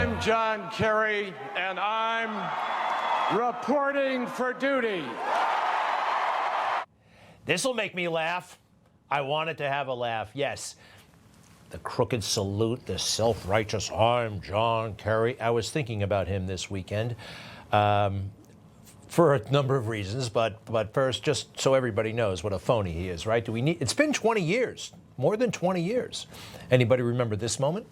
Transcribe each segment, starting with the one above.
I'm John Kerry, and I'm reporting for duty. This'll make me laugh. I wanted to have a laugh, yes. The crooked salute, the self-righteous, I'm John Kerry. I was thinking about him this weekend for a number of reasons, but first, just so everybody knows what a phony he is, right? It's been 20 years, more than 20 years. Anybody remember this moment?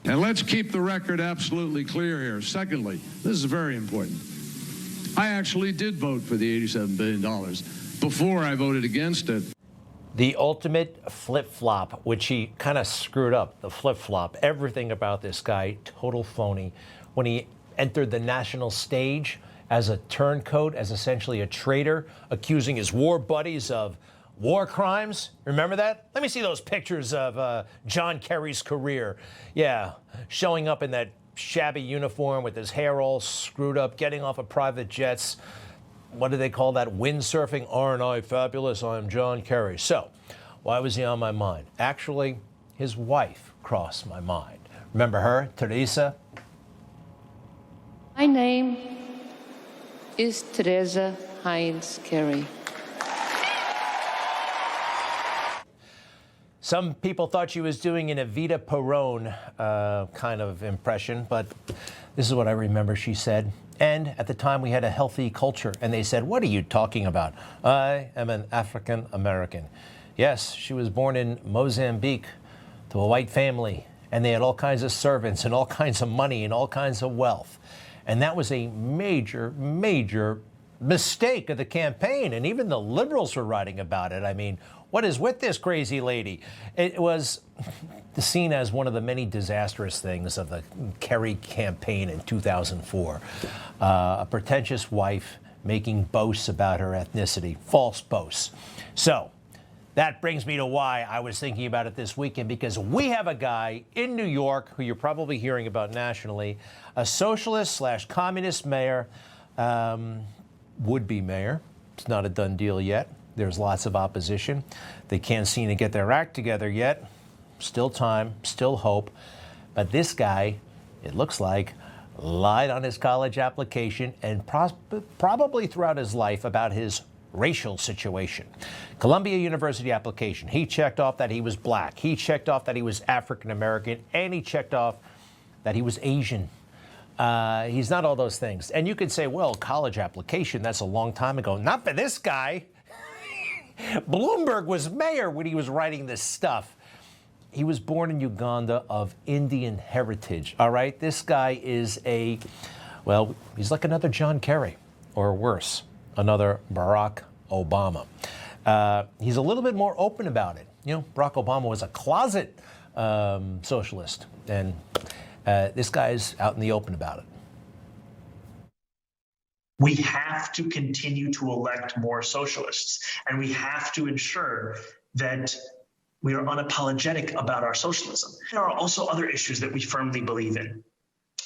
And let's keep the record absolutely clear here. Secondly, this is very important. I actually did vote for the $87 billion before I voted against it. The ultimate flip-flop, which he kind of screwed up, the flip-flop. Everything about this guy, total phony. When he entered the national stage as a turncoat, as essentially a traitor, accusing his war buddies of war crimes. Remember that? Let me see those pictures of John Kerry's career. Yeah, showing up in that shabby uniform with his hair all screwed up, getting off of private jets. What do they call that? Windsurfing. Aren't I fabulous? I'm John Kerry. So, why was he on my mind? Actually, his wife crossed my mind. Remember her, Teresa? My name is Teresa Heinz Kerry. Some people thought she was doing an Evita Peron kind of impression, but this is what I remember she said. And at the time, we had a healthy culture, and they said, what are you talking about? I am an African American. Yes, she was born in Mozambique to a white family, and they had all kinds of servants and all kinds of money and all kinds of wealth. And that was a major, major mistake of the campaign, and even the liberals were writing about it. I mean, what is with this crazy lady? It was seen as one of the many disastrous things of the Kerry campaign in 2004. A pretentious wife making boasts about her ethnicity, false boasts. So that brings me to why I was thinking about it this weekend, because we have a guy in New York who you're probably hearing about nationally, a socialist/communist mayor, would-be mayor. It's not a done deal yet. There's lots of opposition. They can't seem to get their act together yet. Still time, still hope. But this guy, it looks like, lied on his college application and probably throughout his life about his racial situation. Columbia University application, he checked off that he was black. He checked off that he was African American, and he checked off that he was Asian. He's not all those things. And you could say, well, college application, that's a long time ago. Not for this guy. Bloomberg was mayor when he was writing this stuff. He was born in Uganda of Indian heritage, all right? This guy is well, he's like another John Kerry, or worse, another Barack Obama. He's a little bit more open about it. You know, Barack Obama was a closet socialist, and this guy's out in the open about it. We have to continue to elect more socialists, and we have to ensure that we are unapologetic about our socialism. There are also other issues that we firmly believe in,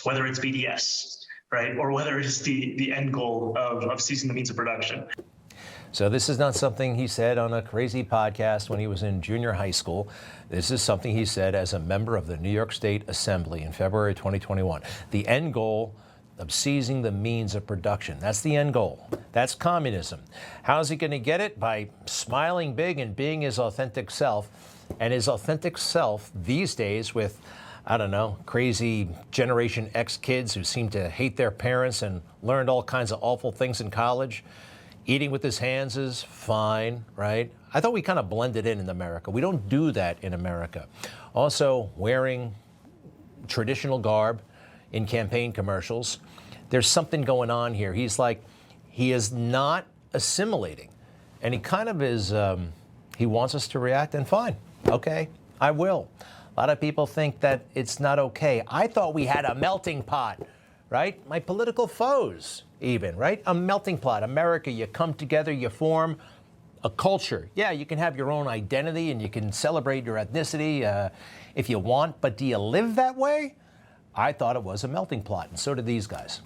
whether it's BDS, right, or whether it's the end goal of ceasing the means of production. So this is not something he said on a crazy podcast when he was in junior high school. This is something he said as a member of the New York State Assembly in February 2021. The end goal of seizing the means of production. That's the end goal. That's communism. How's he going to get it? By smiling big and being his authentic self. And his authentic self these days with, I don't know, crazy Generation X kids who seem to hate their parents and learned all kinds of awful things in college. Eating with his hands is fine, right? I thought we kind of blended in America. We don't do that in America. Also, wearing traditional garb in campaign commercials. There's something going on here. He is not assimilating. And he kind of is, he wants us to react, and fine. Okay, I will. A lot of people think that it's not okay. I thought we had a melting pot, right? My political foes, even, right? A melting pot. America, you come together, you form a culture. Yeah, you can have your own identity and you can celebrate your ethnicity if you want, but do you live that way? I thought it was a melting pot, and so did these guys.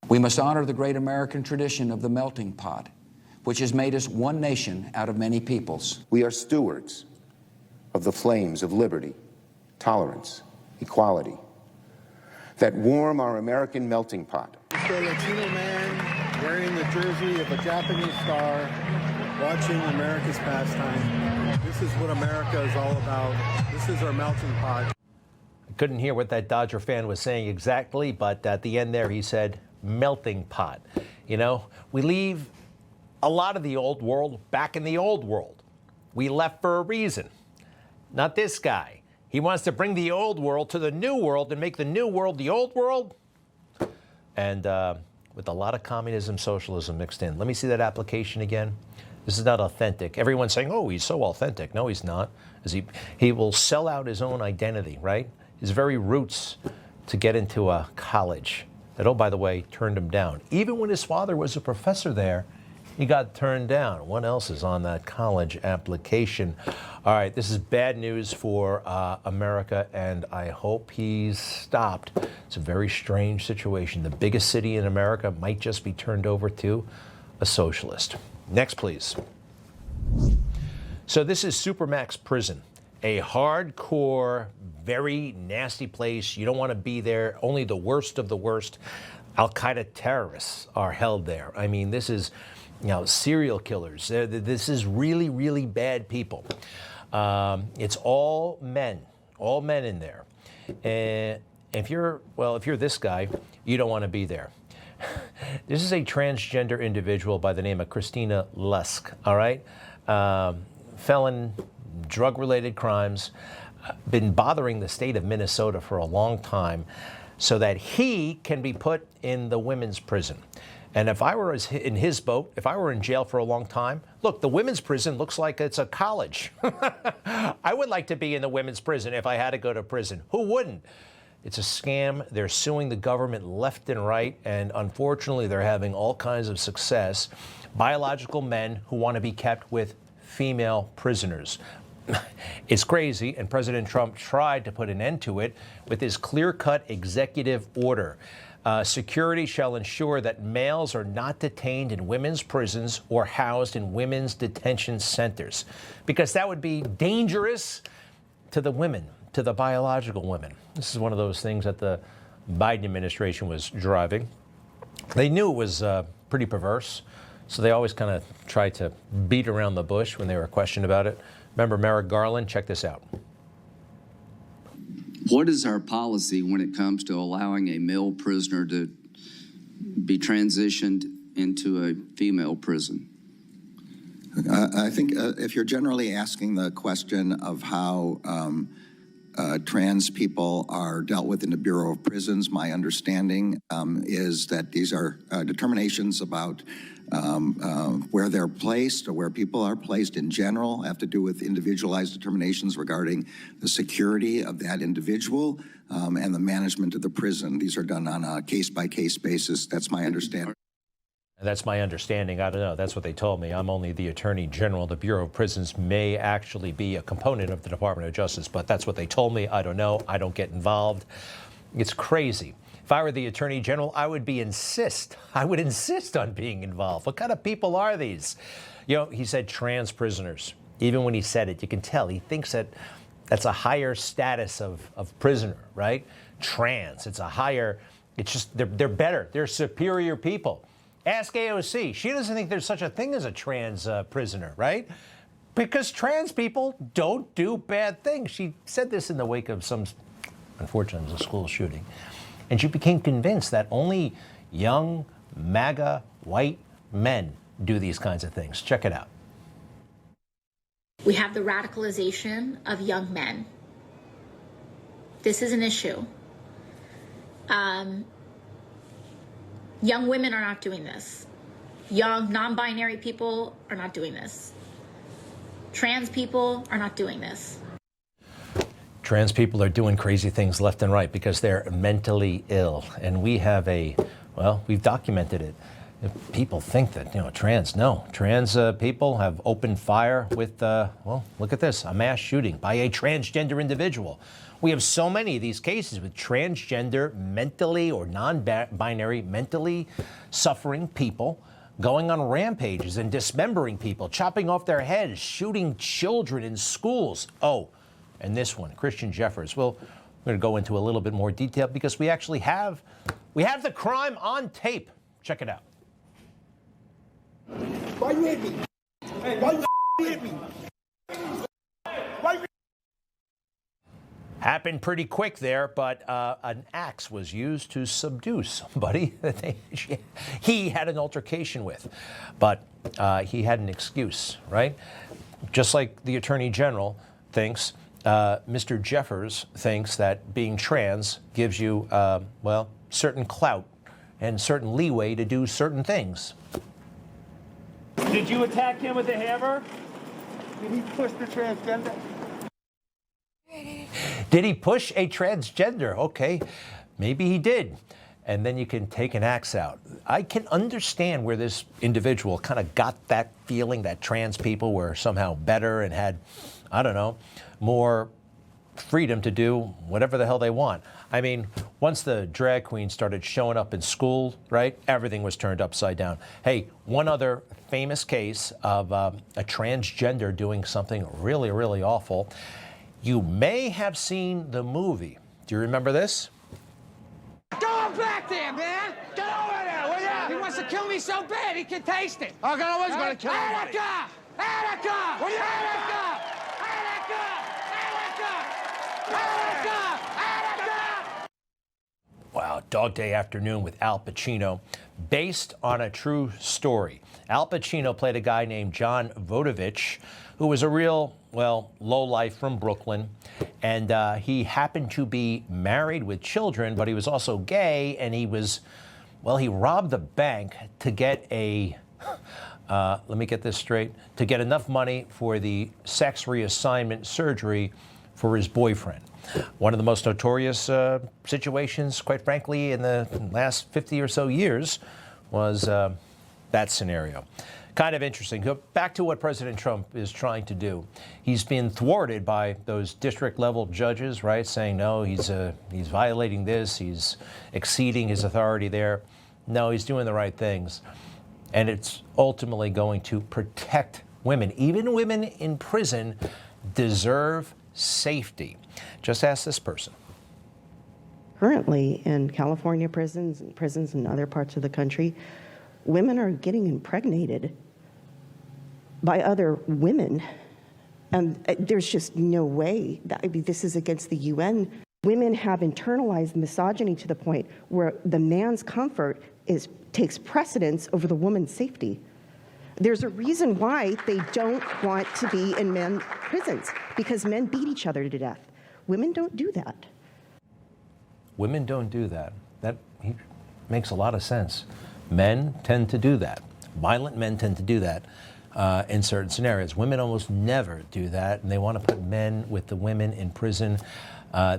We must honor the great American tradition of the melting pot, which has made us one nation out of many peoples. We are stewards of the flames of liberty tolerance, equality, that warm our American melting pot. It's the Latino man wearing the jersey of a Japanese star, watching America's pastime. This is what America is all about. This is our melting pot. I couldn't hear what that Dodger fan was saying exactly, but at the end there he said, melting pot. You know, we leave a lot of the old world back in the old world. We left for a reason. Not this guy. He wants to bring the old world to the new world and make the new world the old world. And with a lot of communism, socialism mixed in. Let me see that application again. This is not authentic. Everyone's saying, oh, he's so authentic. No, he's not. He will sell out his own identity, right? His very roots to get into a college that, oh, by the way, turned him down. Even when his father was a professor there, he got turned down. What else is on that college application? All right, this is bad news for America, and I hope he's stopped. It's a very strange situation. The biggest city in America might just be turned over to a socialist. Next, please. So this is Supermax Prison, a hardcore, very nasty place. You don't want to be there. Only the worst of the worst Al-Qaeda terrorists are held there. I mean, this is, you know, serial killers. This is really, really bad people. It's all men in there. And if you're this guy, you don't want to be there. This is a transgender individual by the name of Christina Lusk, all right? Felon, drug-related crimes, been bothering the state of Minnesota for a long time so that he can be put in the women's prison. And if I were in his boat, if I were in jail for a long time, look, the women's prison looks like it's a college. I would like to be in the women's prison if I had to go to prison. Who wouldn't? It's a scam. They're suing the government left and right, and unfortunately, they're having all kinds of success. Biological men who want to be kept with female prisoners. It's crazy, and President Trump tried to put an end to it with his clear-cut executive order. Security shall ensure that males are not detained in women's prisons or housed in women's detention centers, because that would be dangerous to the women, to the biological women. This is one of those things that the Biden administration was driving. They knew it was pretty perverse, so they always kind of tried to beat around the bush when they were questioned about it. Remember Merrick Garland? Check this out. What is our policy when it comes to allowing a male prisoner to be transitioned into a female prison? I think if you're generally asking the question of how trans people are dealt with in the Bureau of Prisons, my understanding is that these are determinations about where they're placed or where people are placed in general have to do with individualized determinations regarding the security of that individual and the management of the prison. These are done on a case-by-case basis. That's my understanding. That's my understanding. I don't know. That's what they told me. I'm only the Attorney General. The Bureau of Prisons may actually be a component of the Department of Justice, but that's what they told me. I don't know. I don't get involved. It's crazy. If I were the Attorney General, I would insist on being involved. What kind of people are these? You know, he said trans prisoners. Even when he said it, you can tell he thinks that that's a higher status of prisoner, right? Trans, it's a higher, it's just, they're better. They're superior people. Ask AOC. She doesn't think there's such a thing as a trans prisoner, right? Because trans people don't do bad things. She said this in the wake of some, unfortunately, it was a school shooting. And she became convinced that only young, MAGA, white men do these kinds of things. Check it out. We have the radicalization of young men. This is an issue. Young women are not doing this. Young non-binary people are not doing this. Trans people are not doing this. Trans people are doing crazy things left and right because they're mentally ill. And we have we've documented it. If people think that, trans people have opened fire with, look at this, a mass shooting by a transgender individual. We have so many of these cases with transgender, mentally or non-binary, mentally suffering people going on rampages and dismembering people, chopping off their heads, shooting children in schools. Oh, and this one, Christian Jeffers. We're going to go into a little bit more detail because we actually have the crime on tape. Check it out. Why you hit me? Hey, why you hit me? Why you... Happened pretty quick there, but an axe was used to subdue somebody that he had an altercation with. But he had an excuse, right? Just like the Attorney General thinks, Mr. Jeffers thinks that being trans gives you, well, certain clout and certain leeway to do certain things. Did you attack him with a hammer? Did he push the transgender? Did he push a transgender? Okay, maybe he did. And then you can take an axe out. I can understand where this individual kind of got that feeling that trans people were somehow better and had, I don't know, more freedom to do whatever the hell they want. I mean, once the drag queens started showing up in school, right, everything was turned upside down. Hey, one other famous case of a transgender doing something really, really awful. You may have seen the movie. Do you remember this? Go back there, man! Get over there, will ya? He wants to kill me so bad he can taste it. I'm always gonna kill him. Attica! Attica! Will ya? Attica! Wow, Dog Day Afternoon with Al Pacino, based on a true story. Al Pacino played a guy named John Vodovich, who was a real, well, lowlife from Brooklyn. And he happened to be married with children, but he was also gay, and he was, well, he robbed the bank to get a, let me get this straight, to get enough money for the sex reassignment surgery for his boyfriend. One of the most notorious situations, quite frankly, in the last 50 or so years was that scenario. Kind of interesting. Go back to what President Trump is trying to do. He's been thwarted by those district-level judges, right, saying, no, he's violating this, he's exceeding his authority there. No, he's doing the right things. And it's ultimately going to protect women. Even women in prison deserve safety. Just ask this person. Currently, in California prisons in other parts of the country, women are getting impregnated by other women. And there's just no way. I mean, this is against the UN. Women have internalized misogyny to the point where the man's comfort takes precedence over the woman's safety. There's a reason why they don't want to be in men's prisons, because men beat each other to death. Women don't do that. Women don't do that. That makes a lot of sense. Men tend to do that. Violent men tend to do that in certain scenarios. Women almost never do that, and they want to put men with the women in prison.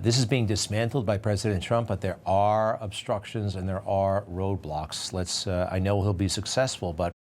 This is being dismantled by President Trump, but there are obstructions and there are roadblocks. I know he'll be successful, but